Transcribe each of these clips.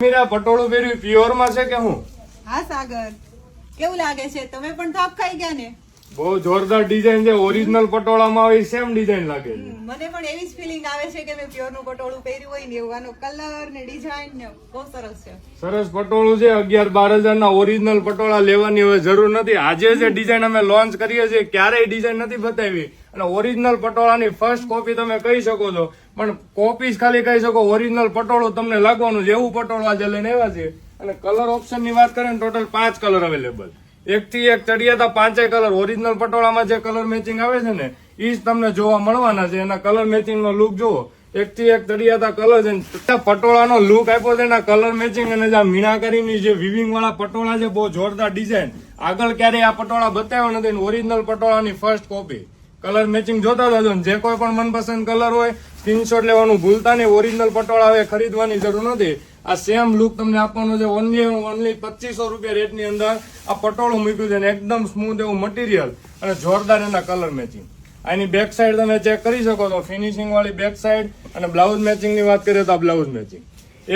મીરા પટોળું પહેર્યું પ્યોર માં છે કે હું? હા સાગર, કેવું લાગે છે? તમે પણ થાપ ખાઈ ગયા ને? બહુ જોરદાર ડિઝાઇન છે. ઓરિજિનલ પટોળામાં આવી સેમ ડિઝાઇન લાગે છે. મને પણ એવી જ ફિલિંગ આવે છે કે મેં પ્યોર નું પટોળું પહેર્યું હોય ને એવું. આનો કલર ને ડિઝાઇન ને બહુ સરસ છે. સરસ પટોળું છે. 11-12 હજારના ઓરિજિનલ પટોળા લેવાની હવે જરૂર નથી. આજે જે ડિઝાઇન અમે લોન્ચ કરીએ છીએ ક્યારેય ડિઝાઇન નથી બતાવી, અને ઓરિજિનલ પટોળાની ફર્સ્ટ કોપી તમે કહી શકો છો, પણ કોપી જ ખાલી કહી શકો. ઓરિજિનલ પટોળું તમને લાગવાનું છે એવું પટોળું આજે લઈને આવ્યા છે. અને કલર ઓપ્શન ની વાત કરીએ ને ટોટલ 5 કલર અવેલેબલ. એક થી એક ચડિયાતા 5 કલર. ઓરિજિનલ પટોળામાં જે કલર મેચિંગ આવે છે ને એ જ તમને જોવા મળવાના છે. એના કલર મેચિંગ નો લુક જુઓ. એક થી એક ચડિયાતા કલર છે. પટોળાનો લુક આપ્યો છે એના કલર મેચિંગ અને જે મીનાકારીની જે વિવિંગ વાળા પટોળા છે, બહુ જોરદાર ડિઝાઇન. આગળ ક્યારેય આ પટોળા બતાવ્યો નથી. ઓરિજિનલ પટોળાની ફર્સ્ટ કોપી. કલર મેચિંગ જોતા જજો. જે કોઈ પણ મનપસંદ કલર હોય સ્ક્રીનશોટ લેવાનું ભૂલતા નહીં. ઓરિજિનલ પટોળા હવે ખરીદવાની જરૂર નથી. આ સેમ લુક તમને આપવાનું છે. ઓનલી 2500 રૂપિયા રેટની અંદર આ પટોળું મૂક્યું છે. એકદમ સ્મૂથ એવું મટીરિયલ અને જોરદાર એના કલર મેચિંગ. આની બેક સાઈડ તમે ચેક કરી શકો છો. ફિનિશિંગ વાળી બેક સાઈડ. અને બ્લાઉઝ મેચિંગ ની વાત કરીએ તો બ્લાઉઝ મેચિંગ.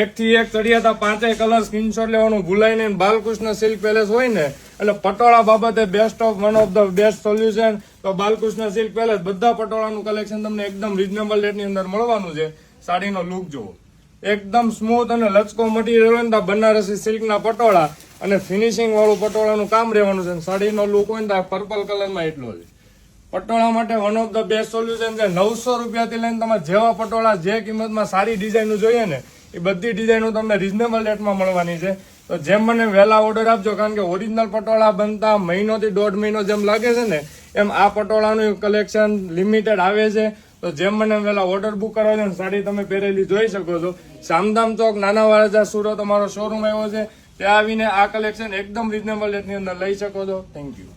એક થી એક ચડિયાતા 5 કલર. સ્ક્રીનશોટ લેવાનું ભૂલાય નહીં. બાલકૃષ્ણ સિલ્ક પેલેસ હોય ને એટલે પટોળા બાબતે best of one of the best solution તો બાલકૃષ્ણ સિલ્ક પેલેસ. બધા પટોળાનું કલેક્શન તમને એકદમ રીઝનેબલ રેટની અંદર મળવાનું છે. સાડીનો લુક જુઓ. એકદમ સ્મૂથ અને લચકો મટીરિયલ હોય ને બનારસી સિલ્કના પટોળા અને ફિનિશિંગ વાળું પટોળાનું કામ રહેવાનું છે. સાડીનો લુક હોય ને પર્પલ કલરમાં એટલો છે. પટોળા માટે one of the best solution છે. 900 રૂપિયાથી લઈને તમે જેવા પટોળા જે કિંમતમાં સારી ડિઝાઇનો જોઈએ ને એ બધી ડિઝાઇનો તમને રીઝનેબલ રેટમાં મળવાની છે. તો જેમ મને વહેલા ઓર્ડર આપજો, કારણ કે ઓરિજિનલ પટોળા બનતા મહિનોથી 1.5 મહિનો જેમ લાગે છે ને એમ આ પટોળાનું કલેક્શન લિમિટેડ આવે છે. તો જેમ મને વહેલા ઓર્ડર બુક કરવા છે ને સાડી તમે પહેરેલી જોઈ શકો છો. શામધામ ચોક નાના વાળા સુરત અમારો શોરૂમ આવ્યો છે. ત્યાં આવીને આ કલેક્શન એકદમ રીઝનેબલ રેટની અંદર લઈ શકો છો. Thank you.